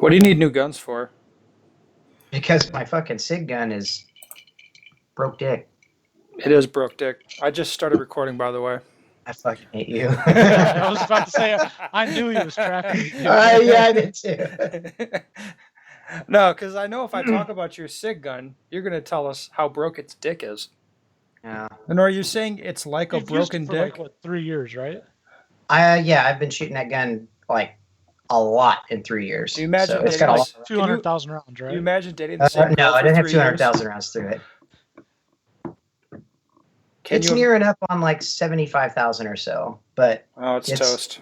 What do you need new guns for? Because my fucking SIG gun is broke dick. It is broke dick. I just started recording, by the way. I fucking hate you. I was about to say, I knew he was tracking me. Dude. Yeah, I did too. No, because I know if I talk about your SIG gun, you're going to tell us how broke its dick is. Yeah. And are you saying it's like You've a broken used it for dick? like, what, 3 years, right? I've been shooting that gun like a lot in 3 years. Do you imagine so it's dating got a this- lot. 200,000 rounds, Do right? you imagine dating the same No, girl I for didn't have 3 years? 200,000 rounds through it. Can It's you? nearing up on like 75,000 or so, but Oh, it's toast.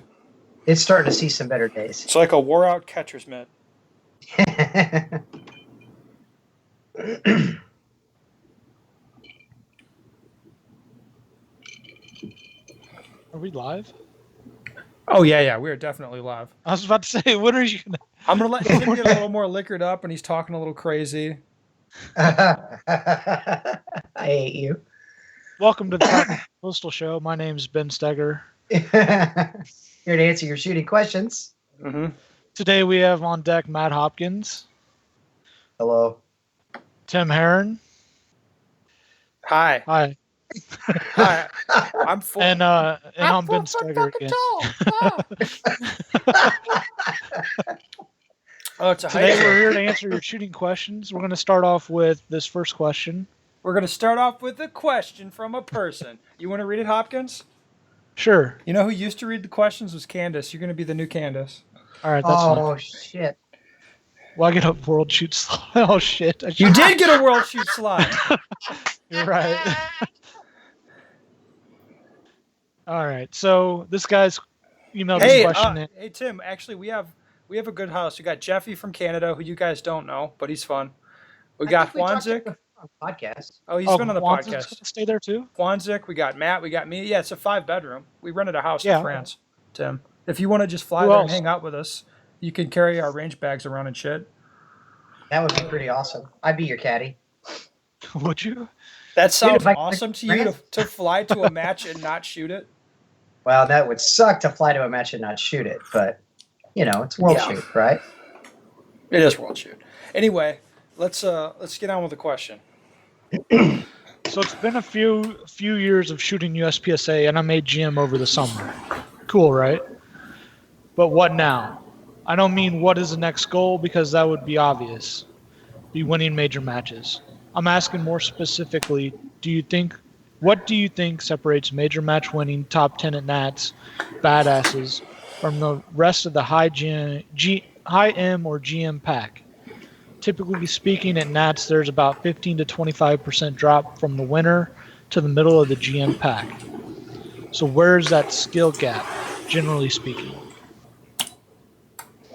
it's starting to see some better days. It's like a wore-out catcher's mitt. Are we live? Oh yeah, we are definitely live. I was about to say, when are you gonna? I'm gonna let him get a little more liquored up, and he's talking a little crazy. I hate you. Welcome to the Top Postal Show. My name's Ben Stoeger. Here to answer your shooting questions. Mm-hmm. Today we have on deck Matt Hopkins, Hello. Tim Herron. Hi. Hi. Hi. I'm full. And I'm Ben Stoeger again. Oh, it's a Today hype. we're here to answer your shooting questions. We're going to start off with this first question. We're gonna start off with a question from a person. You want to read it, Hopkins? Sure. You know who used to read the questions was Candace. You're gonna be the new Candace. All right, that's fine. Oh shit. Well, I get a world shoot slot. Oh shit! You did get a world shoot slide. You're right. All right. So this guy's emailed this question in. Hey Tim. Actually, we have a good house. We got Jeffy from Canada, who you guys don't know, but he's fun. We got Juanzik. Podcast. Oh, he's been on the Juan's podcast. gonna stay there too. Juanzik. We got Matt. We got me. Yeah, it's a 5-bedroom. We rented a house Yeah. in France. Tim, if you want to just fly Who there and else? hang out with us, you can carry our range bags around and shit. That would be pretty awesome. I'd be your caddy. Would you? That sounds if I- awesome to you to fly to a match and not shoot it. Well, that would suck to fly to a match and not shoot it, but it's world Yeah. shoot, right? It is world shoot. Anyway, let's get on with the question. So it's been a few years of shooting USPSA, and I made GM over the summer. Cool, right? But what now? I don't mean what is the next goal, because that would be obvious. Be winning major matches. I'm asking more specifically, what do you think separates major match winning top 10 at Nats badasses from the rest of the high M or GM pack? Typically speaking, at Nats, there's about 15 to 25% drop from the winner to the middle of the GM pack. So where's that skill gap, generally speaking?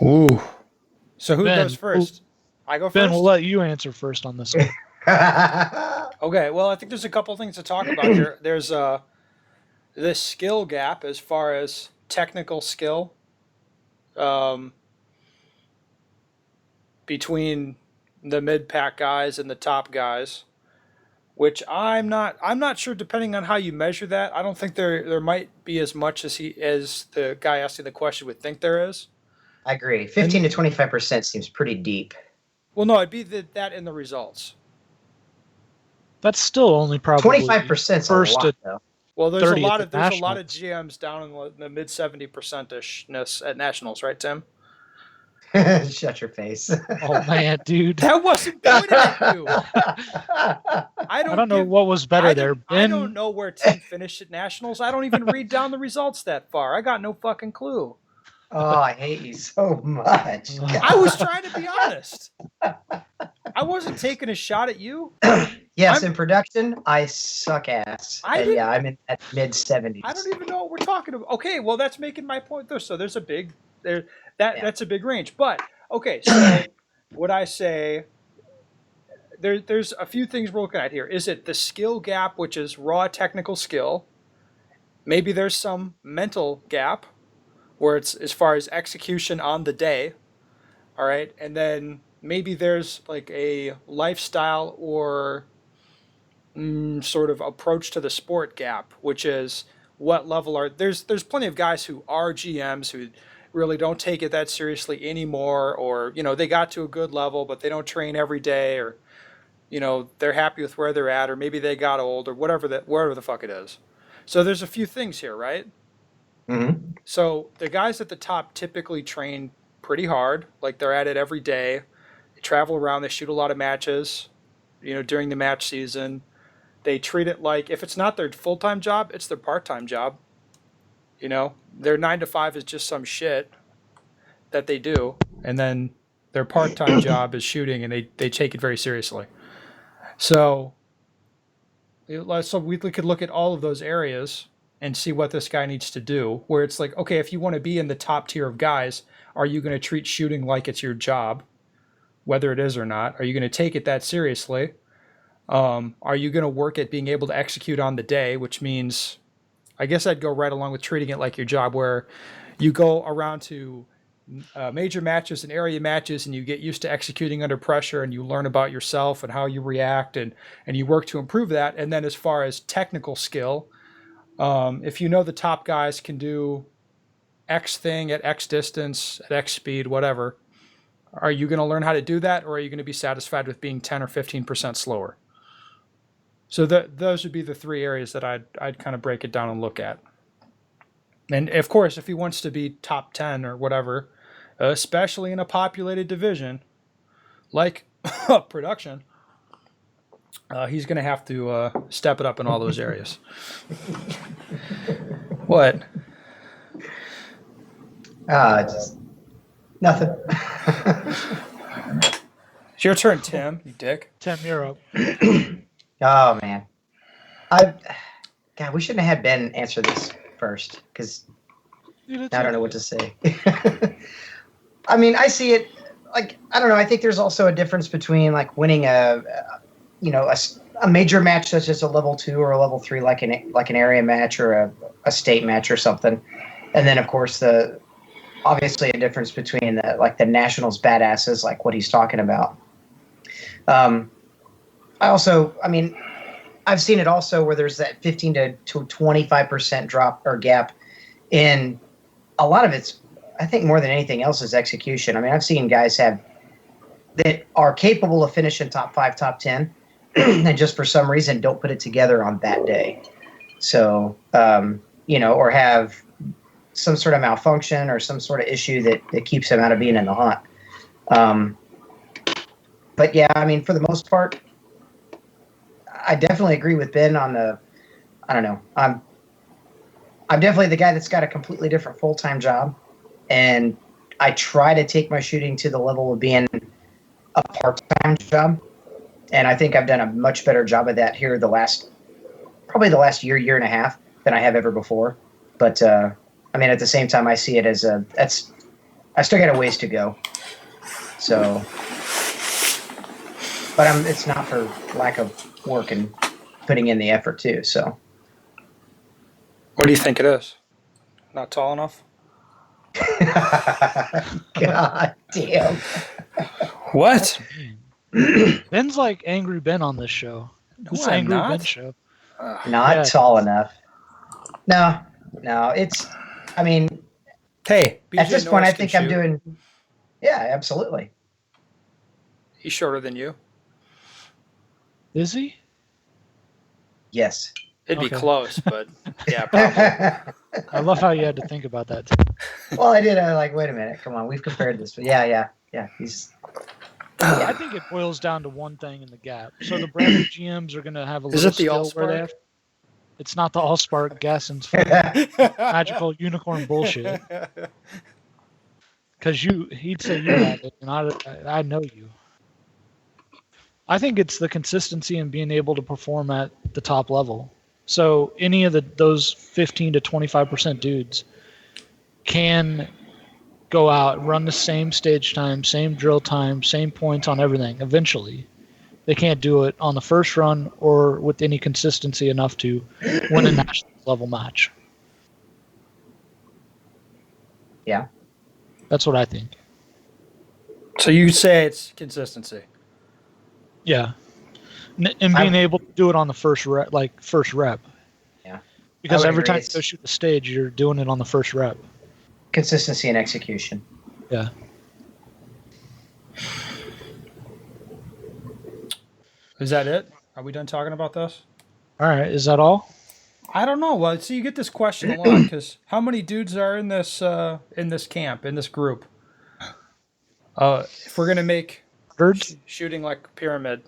Ooh. So who Ben, goes first? I go first? Ben, we'll let you answer first on this one. Okay, well, I think there's a couple things to talk about here. There's this skill gap as far as technical skill between the mid-pack guys and the top guys, which I'm not sure, depending on how you measure that. I don't think there might be as much as the guy asking the question would think there is. I agree. 15 to 25% seems pretty deep. Well, no, it'd be that in the results. That's still only probably 25% is a first lot, to though. Well, there's a 30 lot at of the GMs down in the mid 70%ishness at nationals, right, Tim? Shut your face. Oh man, dude. That wasn't pointed at you. I don't know what was better there. I don't know where Tim finished at nationals. I don't even read down the results that far. I got no fucking clue. Oh, I hate you so much. I was trying to be honest. I wasn't taking a shot at you. Yes, in production, I suck ass. Yeah, I'm in that mid 70s. I don't even know what we're talking about. Okay, well, that's making my point though. So there's a big that's a big range. But okay, so would I say there's a few things we're looking at here. Is it the skill gap, which is raw technical skill? Maybe there's some mental gap, where it's as far as execution on the day. All right, and then maybe there's like a lifestyle or sort of approach to the sport gap, which is what level there's plenty of guys who are GMs who really don't take it that seriously anymore, or they got to a good level but they don't train every day, or they're happy with where they're at, or maybe they got old, or whatever the fuck it is. So there's a few things here, right? Mm-hmm. So the guys at the top typically train pretty hard, like they're at it every day. They travel around, they shoot a lot of matches, during the match season. They treat it like, if it's not their full-time job, it's their part-time job. Their 9 to 5 is just some shit that they do, and then their part-time job is shooting, and they take it very seriously. So we could look at all of those areas and see what this guy needs to do, where it's like, okay, if you want to be in the top tier of guys, are you going to treat shooting like it's your job, whether it is or not? Are you going to take it that seriously? Are you going to work at being able to execute on the day, which means, I guess I'd go right along with treating it like your job, where you go around to major matches and area matches, and you get used to executing under pressure, and you learn about yourself and how you react, and you work to improve that. And then as far as technical skill, if the top guys can do X thing at X distance, at X speed, whatever, are you going to learn how to do that, or are you going to be satisfied with being 10 or 15% slower? So those would be the three areas that I'd kind of break it down and look at. And of course, if he wants to be top 10 or whatever, especially in a populated division like production, he's going to have to step it up in all those areas. What? Just nothing. It's your turn, Tim, you dick. Tim, you're up. Oh man, God, we shouldn't have had Ben answer this first, because I don't know what to say. I mean, I see it like, I don't know. I think there's also a difference between like winning a major match such as a level 2 or a level 3, like an area match or a state match or something, and then of course obviously a difference between the nationals badasses, like what he's talking about. I've seen it also where there's that 15 to 25% drop or gap in a lot of it's, I think more than anything else, is execution. I mean, I've seen guys that are capable of finishing top 5, top 10, and just for some reason don't put it together on that day. So, or have some sort of malfunction or some sort of issue that keeps them out of being in the hunt. But yeah, I mean, for the most part, I definitely agree with Ben on I don't know. I'm definitely the guy that's got a completely different full-time job, and I try to take my shooting to the level of being a part-time job. And I think I've done a much better job of that here probably the last year and a half than I have ever before. But, I mean, at the same time, I see it as I still got a ways to go. So, but it's not for lack of work and putting in the effort too. So, what do you think it is? Not tall enough? God damn. What? Ben's like Angry Ben on this show. This I'm Angry not. Ben show. Not tall enough. No, it's, I mean, hey, BJ at this point, Norris I think can I'm shoot. doing, yeah, absolutely. He's shorter than you. Is he? Yes. It'd be Okay. close, but yeah, probably. I love how you had to think about that too. Well, I did. I wait a minute. Come on. We've compared this. But yeah. He's, I think it boils down to one thing in the gap. So the brand new GMs are going to have a Is little it the skill where they Allspark? have. It's not the Allspark Gassens magical unicorn bullshit. Because he'd say you had it, and I know you. I think it's the consistency in being able to perform at the top level. So any of those 15 to 25% dudes can go out, run the same stage time, same drill time, same points on everything eventually. They can't do it on the first run or with any consistency enough to win a national level match. yeah. That's what I think. So you say it's consistency. Yeah. And being able to do it on the first rep. Yeah. Because I would every agree. time you go shoot the stage, you're doing it on the first rep. Consistency and execution. Yeah. Is that it? Are we done talking about this? All right. Is that all? I don't know. Well, see, you get this question a lot because how many dudes are in this camp, in this group? If we're gonna make Birds? shooting like pyramid.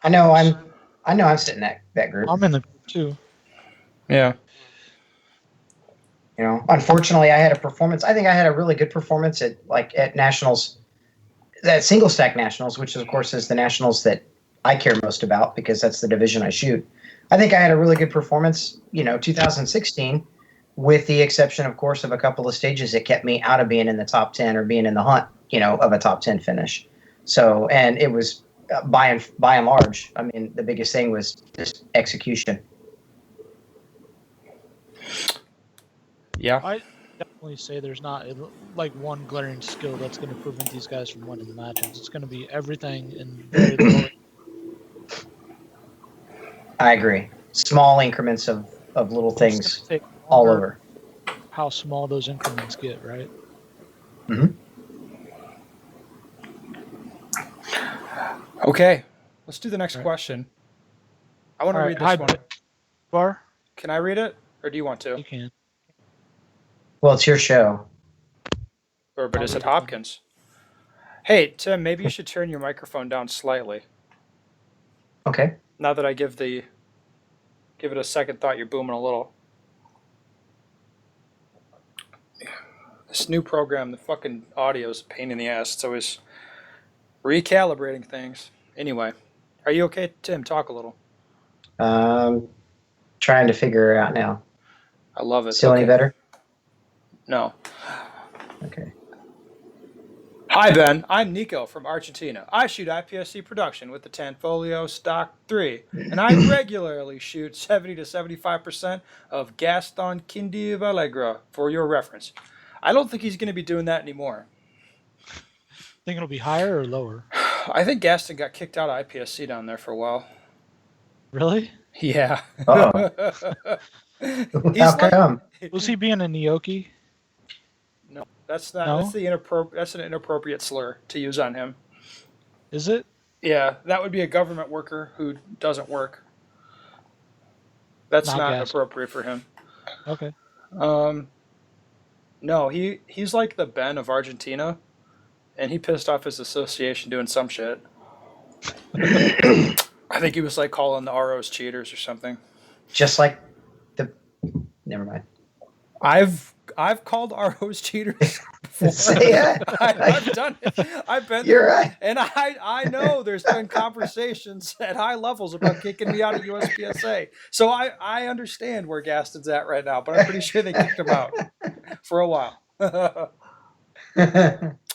I know I'm sitting that group. I'm in the group too. Yeah. You know, unfortunately, I had a performance. I think I had a really good performance at nationals, that single stack nationals, which of course is the nationals that I care most about because that's the division I shoot. I think I had a really good performance. 2016, with the exception, of course, of a couple of stages that kept me out of being in the top 10 or being in the hunt, of a top 10 finish. So, and it was by and large. I mean, the biggest thing was just execution. Yeah. I definitely say there's not like one glaring skill that's going to prevent these guys from winning the matches. It's going to be everything in very low. I agree. Small increments of little things all over. How small those increments get, right? Mm-hmm. Okay. Let's do the next question. I want to read this one. Bar? Can I read it, or do you want to? You can. Well, it's your show. But is it Hopkins? Hey, Tim, maybe you should turn your microphone down slightly. Okay. Now that I give it a second thought, you're booming a little. This new program, the fucking audio is a pain in the ass. It's always recalibrating things. Anyway, are you okay, Tim? Talk a little. Trying to figure it out now. I love it. Still any better? No. Okay. Hi, Ben. I'm Nico from Argentina. I shoot IPSC production with the Tanfolio Stock 3, and I regularly shoot 70 to 75% of Gaston Quindivallegra for your reference. I don't think he's going to be doing that anymore. Think it'll be higher or lower? I think Gaston got kicked out of IPSC down there for a while. Really? Yeah. Oh. How come? Was he being a Nyoki? No, that's not. No? That's an inappropriate slur to use on him. Is it? Yeah, that would be a government worker who doesn't work. That's not appropriate for him. Okay. No, he's like the Ben of Argentina, and he pissed off his association doing some shit. I think he was like calling the ROs cheaters or something. Just like never mind. I've called ROs cheaters before. Say it. I've done it. I've been You're there. right. And I know there's been conversations at high levels about kicking me out of USPSA. So I understand where Gaston's at right now, but I'm pretty sure they kicked him out for a while.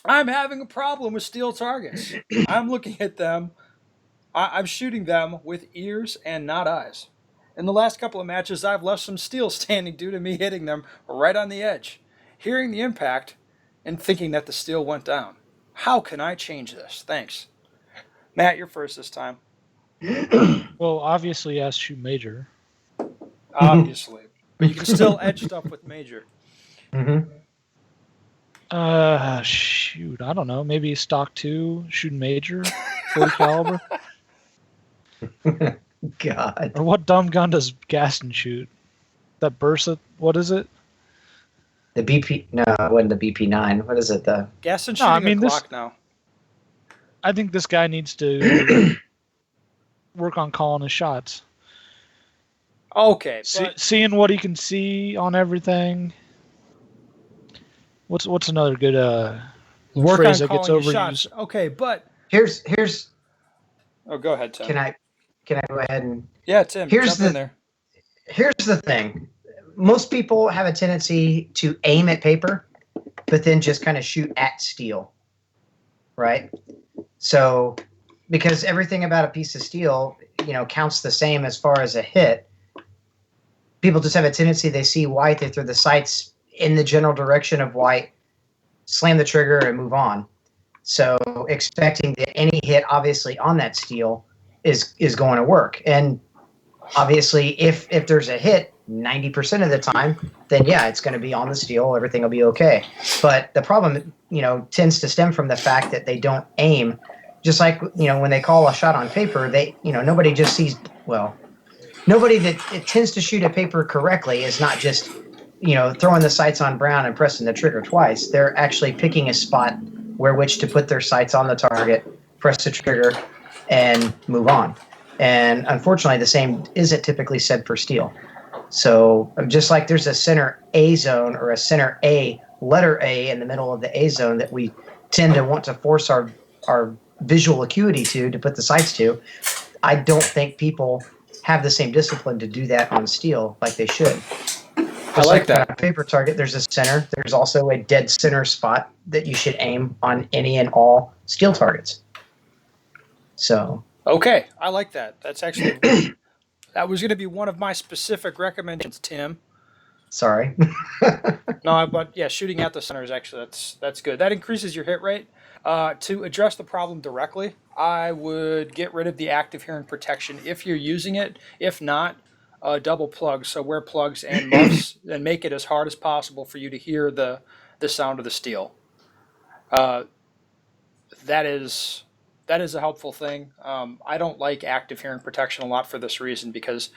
I'm having a problem with steel targets. I'm looking at them. I'm shooting them with ears and not eyes. In the last couple of matches, I've left some steel standing due to me hitting them right on the edge, hearing the impact, and thinking that the steel went down. How can I change this? Thanks. Matt, you're first this time. Well, obviously, yes, shoot major. Obviously. But you can still edge stuff with major. Mm-hmm. Shoot, I don't know. Maybe stock 2, shooting major, 40 caliber. God. Or what dumb gun does Gaston shoot? That Bursa, what is it? The BP? No, it wasn't the BP9. What is it? The Gaston's shooting a Glock now. I think this guy needs to work on calling his shots. Okay. Seeing what he can see on everything. What's another good phrase that gets overused? Okay, but here's. Oh, go ahead, Tim. Can I go ahead and? Yeah, Tim. Jump in there. Here's the thing. Most people have a tendency to aim at paper, but then just kind of shoot at steel, right? So, because everything about a piece of steel, counts the same as far as a hit. People just have a tendency, they see white, they throw the sights in the general direction of white, slam the trigger, and move on. So, expecting that any hit, obviously, on that steel is going to work. And Obviously, if there's a hit 90% of the time, then yeah, it's going to be on the steel. Everything will be okay. But the problem, tends to stem from the fact that they don't aim. Just like, when they call a shot on paper, nobody just sees, well, nobody that it tends to shoot a paper correctly is not just, throwing the sights on brown and pressing the trigger twice. They're actually picking a spot where which to put their sights on the target, press the trigger, and move on. And unfortunately, the same isn't typically said for steel. So just like there's a center A zone or a center A, letter A in the middle of the A zone that we tend to want to force our visual acuity to put the sights to, I don't think people have the same discipline to do that on steel like they should. Just like that. On a paper target, there's a center. There's also a dead center spot that you should aim on any and all steel targets. So. Okay, I like that. That's actually that was going to be one of my specific recommendations, Tim. Sorry. No, but yeah, shooting at the center is actually that's good. That increases your hit rate. To address the problem directly, I would get rid of the active hearing protection if you're using it. If not, double plugs. So wear plugs and muffs and make it as hard as possible for you to hear the sound of the steel. That is a helpful thing. I don't like active hearing protection a lot for this reason, because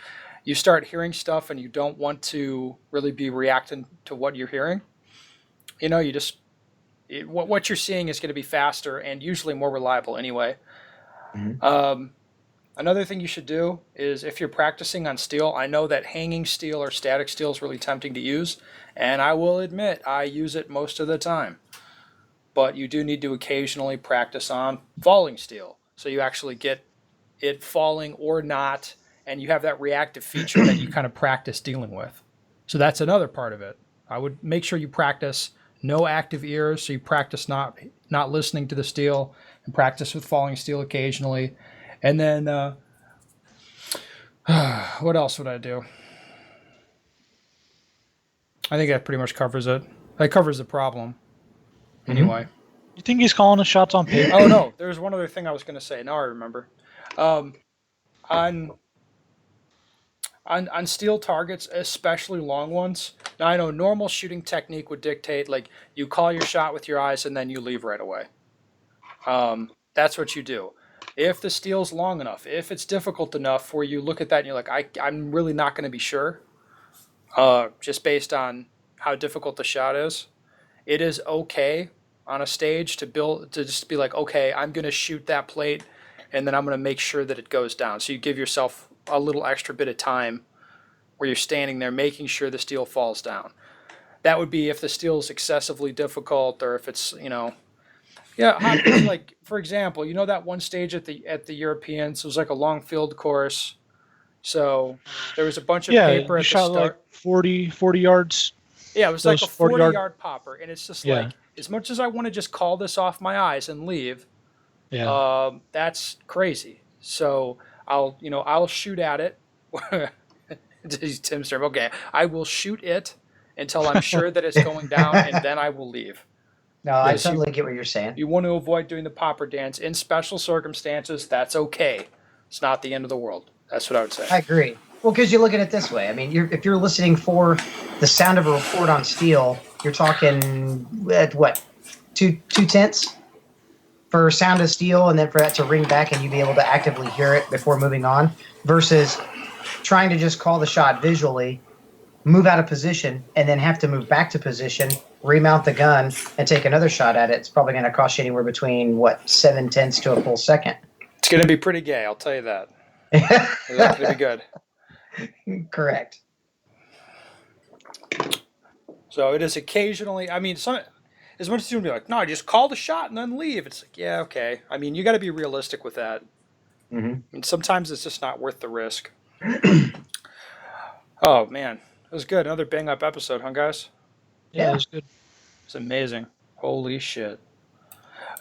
you start hearing stuff and you don't want to really be reacting to what you're hearing. What you're seeing is going to be faster and usually more reliable anyway. Mm-hmm. Another thing you should do is, if you're practicing on steel, I know that hanging steel or static steel is really tempting to use, and I will admit I use it most of the time. But you do need to occasionally practice on falling steel, so you actually get it falling or not, and you have that reactive feature that you kind of practice dealing with. So that's another part of it. I would make sure you practice no active ears, so you practice not listening to the steel, and practice with falling steel occasionally. And then what else would I do? I think that pretty much covers it. That covers the problem. Anyway. You think he's calling the shots on paper? Oh no, there's one other thing I was going to say. Now I remember. On steel targets, especially long ones. Now I know normal shooting technique would dictate, like, you call your shot with your eyes and then you leave right away. That's what you do. If the steel's long enough, if it's difficult enough where you look at that and you're like, I'm really not going to be sure, just based on how difficult the shot is, it is okay on a stage to just be like, okay, I'm going to shoot that plate and then I'm going to make sure that it goes down. So you give yourself a little extra bit of time where you're standing there making sure the steel falls down. That would be if the steel is excessively difficult, or if it's, like, for example, that one stage at the Europeans, it was like a long field course. So there was a bunch of paper at the start. Like 40 yards. Yeah, it was like a 40-yard popper, and it's just like, as much as I want to just call this off my eyes and leave, that's crazy. So I'll shoot at it. Tim's term. Okay, I will shoot it until I'm sure that it's going down, and then I will leave. No, I totally get what you're saying. You want to avoid doing the popper dance in special circumstances. That's okay. It's not the end of the world. That's what I would say. I agree. Well, because you look at it this way. I mean, if you're listening for the sound of a report on steel, you're talking at what, 2/10 for sound of steel, and then for that to ring back and you be able to actively hear it before moving on, versus trying to just call the shot visually, move out of position, and then have to move back to position, remount the gun, and take another shot at it. It's probably going to cost you anywhere between 7/10 to a full second. It's going to be pretty gay, I'll tell you that. It's not going to be good. Correct. So it is occasionally, I mean, as much as you would be like, no, just call the shot and then leave. It's like, yeah, okay. I mean, you got to be realistic with that. Mm-hmm. I mean, sometimes it's just not worth the risk. Oh, man. It was good. Another bang-up episode, huh, guys? Yeah, it was good. It's amazing. Holy shit.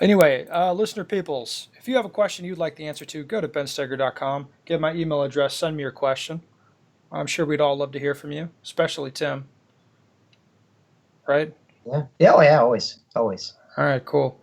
Anyway, listener peoples, if you have a question you'd like the answer to, go to bensteger.com, give my email address, send me your question. I'm sure we'd all love to hear from you, especially Tim. Right? Yeah. Yeah, always. Always. All right, cool.